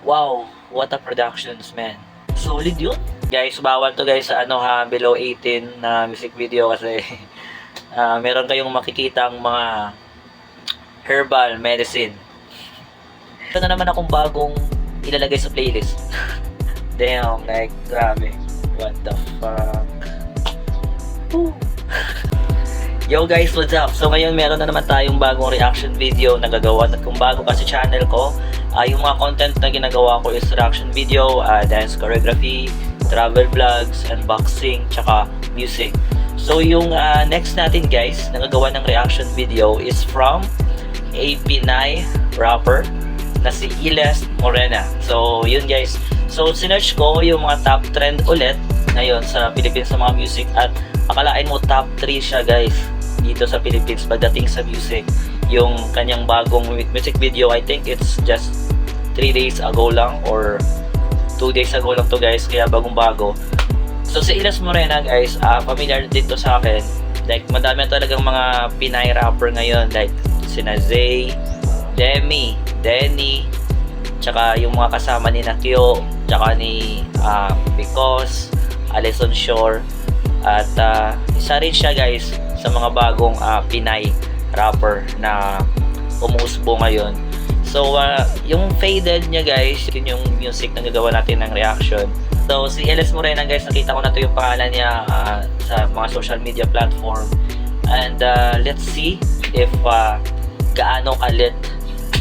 Wow, what a productions, man. Solid yun. Guys, bawal to guys sa below 18 na music video kasi meron kayong makikitang mga herbal medicine. Ito na naman akong bagong ilalagay sa playlist. Damn, like, grabe. What the fuck? Woo. Yo guys, what's up? So ngayon meron na naman tayong bagong reaction video na gagawa. At kung bago ka sa channel ko, yung mga content na ginagawa ko is reaction video, dance choreography, travel vlogs, unboxing, tsaka music. So yung next natin guys, na gagawa ng reaction video is from a Pinay rapper na si Iles Morena. So yun guys. So sinearch ko yung mga top trend ulit ngayon sa Philippines sa mga music at akalain mo top 3 siya guys dito sa Philippines pagdating sa music. Yung kanyang bagong music video, I think it's just 3 days ago lang or 2 days ago lang to guys, kaya bagong bago. So si Iles Morena guys, familiar dito sa akin. Like madami talagang mga Pinay rapper ngayon, like sina Zay, Demi, Denny, tsaka yung mga kasama ni Nakyo, tsaka ni Because, Alison Shore, at isa rin siya guys sa mga bagong Pinay rapper na umusbo ngayon. So yung Faded niya guys, yun yung music na gagawa natin ng reaction. So si Iles Morena guys, nakita ko na to yung pangalan niya sa mga social media platform. And let's see if gaano kalit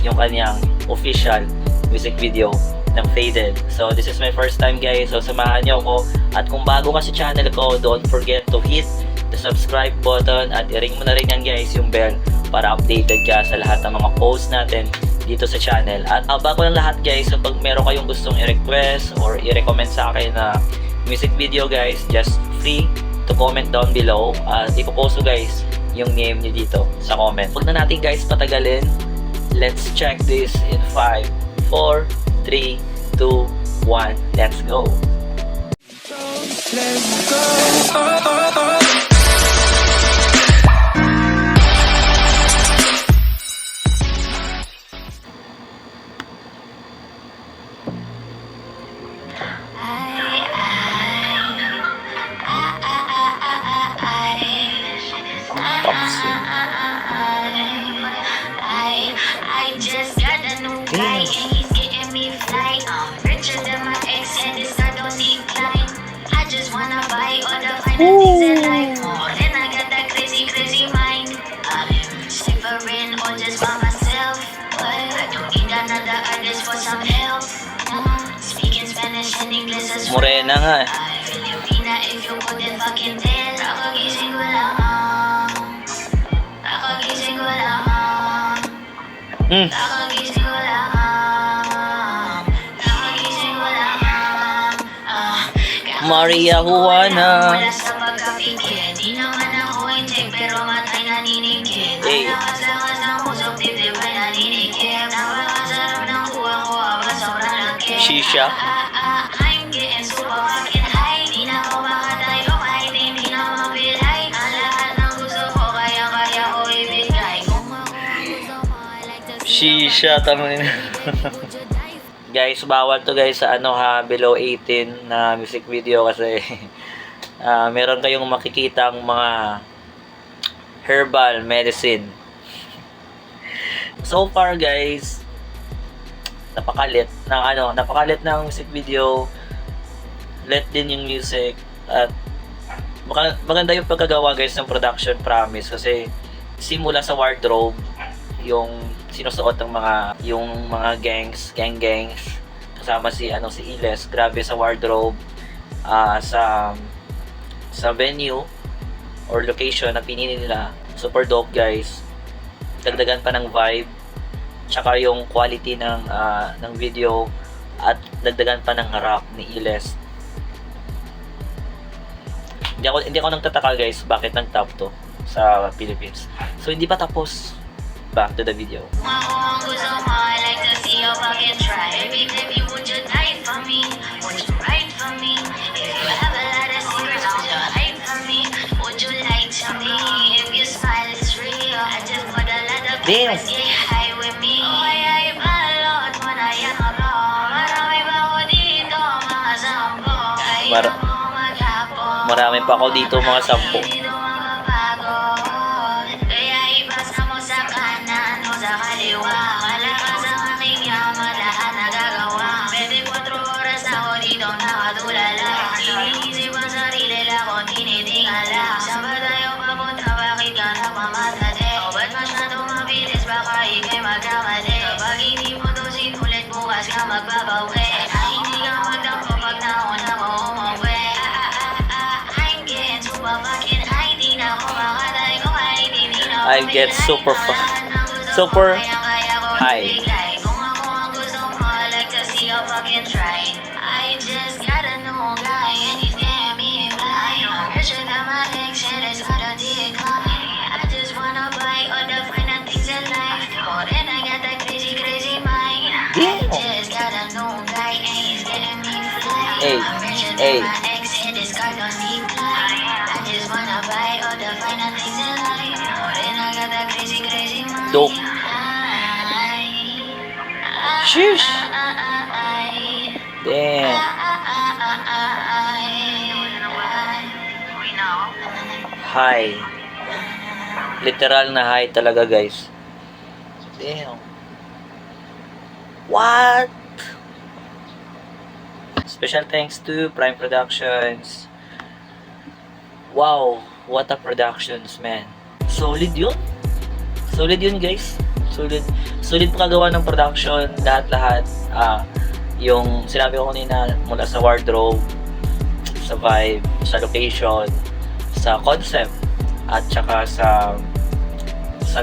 yung kanyang official music video ng Faded. So this is my first time guys, so samahan niyo ako. At kung bago ka sa channel ko, don't forget to hit the subscribe button at i-ring mo na rin yan guys yung bell para updated ka sa lahat ng mga posts natin dito sa channel. At bago ng lahat guys, so pag meron kayong gustong i-request or i-recommend sa akin na music video guys, just free to comment down below at ipopost ko guys yung name niyo dito sa comment. Huwag na natin guys patagalin. Let's check this in 5, 4, 3, 2, 1. Let's go! Let's go. I just got a new guy and he's getting me fly. Richer than my ex and this I don't decline. I just wanna buy all the finer things in life. Then I got that crazy mind. Slippering or just by myself. But I don't need another artist for some help. Speaking Spanish and English as well. Morena nga eh. Filipina if you couldn't fucking tell. Kakagising ko lang. Kakagising ko lang. Kakagising ko lang. Kakagising ko lang. Maria Juana. Wala sa pagkapigil. Di naman ako inject pero matay naninigil. Hey. Lakas-lakas ng pusok dibdib ay naninigil. Napakasarap ng kuha ko habang sobrang laki. Shisha. I'm getting super fucking high. Di na ako makatayo kahit hindi na mabilay. Ang lahat ng gusto ko kaya ko ibigay. Kung ako ang gusto mo, I like to see Shisha, tamunin. Guys, bawal to guys sa below 18 na music video kasi meron kayong makikitang mga herbal medicine. So far guys, napakalit ng music video. Let din yung music at maganda yung pagkagawa guys ng production, promise, kasi simula sa wardrobe, yung sinusuot ng mga gangs kasama si Iles, grabe sa wardrobe, sa venue or location na pinili nila, super dope guys. Dagdagan pa ng vibe tsaka yung quality ng video at dagdagan pa ng rap ni Iles. Hindi ako nagtataka guys bakit nag-top to sa Philippines. So hindi pa tapos. Back to the video. Kung ako ang gusto mo, I like to see you fucking try. Baby, would you die for me? Would you ride for me? If you have a lot of secrets, would you hide from me? Would you lie to me? If your smile is real, I just put a lot of Damn. papers, get high with me. Oh, ay, balot mo na yan, oro. Marami pa ako dito, mga 10. Kaya ipasa mo sa kanan o sa kaliwa. Malakas ang aking yaman, lahat nagagawa. 24 oras ako dito nakatulala. Iniisip ang sarili lang kung tinitingala. Saan ba tayo papunta? Bakit ka nagmamadali? O ba't masyadong mabilis? Baka ikay magkamali. Kapag hindi mo to sinulit, bukas ka magbabawi. Ay, hindi ka magdampo pag nauna mo umuwi. I'm getting super fucking high. Di na ako makatay ko kahit hindi na I get super high. Kung ako ang gusto mo, I like to see you fucking try. I just got a new guy and he's getting me fly. Richer than my ex and it's gonna decline. I just wanna buy all the fine things in life. Oh, then I got that crazy, crazy mind. I just got a new guy and he's getting me fly. Hey, Richer hey. than my ex and it's gonna decline. I just wanna buy all the fine things in life. Oh, then I got that crazy, crazy mind. Dope. Sheesh. Damn. High. Literal na high talaga, guys. Damn. What? Special thanks to Prime Productions. Wow, what a productions, man. Solid yun. Solid yun, guys. Solid pagkagawa ng production, lahat-lahat. Yung sinabi ko kanina, mula sa wardrobe, sa vibe, sa location, sa concept, at saka sa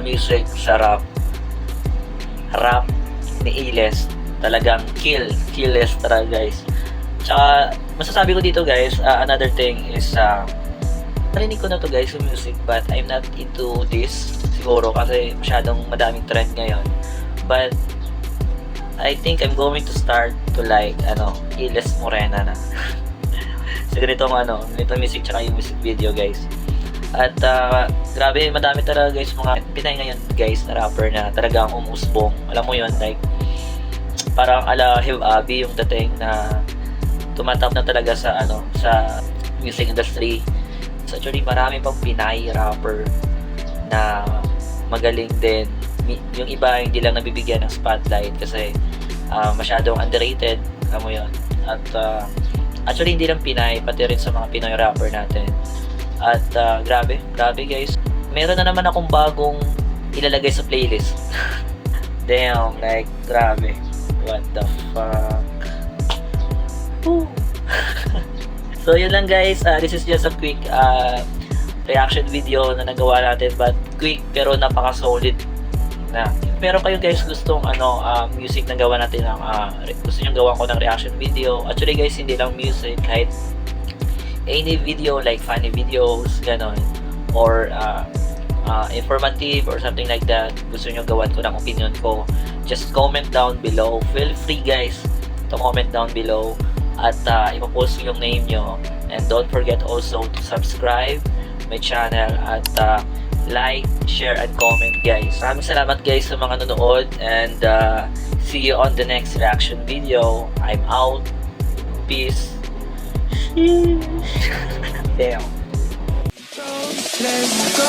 music, sa rap ni Iles. Talagang killless talaga, guys. Tsaka masasabi ko dito, guys, another thing is narinig ko na to, guys, yung music, but I'm not into this siguro kasi masyadong madaming trend ngayon. But I think I'm going to start to like Iles Morena na. So ganitong music tsaka yung music video, guys. At grabe, madami talaga, guys, mga Pinay ngayon, guys, na rapper na talagang umusbong. Alam mo yun, like parang ala Hiv Abi yung dating na tumatap na talaga sa sa music industry. So actually, marami pang Pinay rapper na magaling din. Yung iba hindi lang nabibigyan ng spotlight kasi masyadong underrated, alam mo yun. At actually, hindi lang Pinay, pati rin sa mga Pinoy rapper natin. At grabe guys. Meron na naman akong bagong ilalagay sa playlist. Damn, like grabe. What the fuck? Woo. So yun lang, guys. This is just a quick reaction video na nagawa natin, but quick pero napaka-solid na. Pero kayo, guys, gustong music na gawa natin ng gusto niyo gawa ko ng reaction video. Actually, guys, hindi lang music, kahit any video like funny videos, ganon, or informative or something like that, gusto niyo gawan ko ng opinion ko, just comment down below. Feel free, guys, to comment down below at ipopost yung name nyo, and don't forget also to subscribe my channel at like, share, and comment, guys. Maraming salamat, guys, sa mga nanonood, and see you on the next reaction video. I'm out. Peace. Damn. Let's go.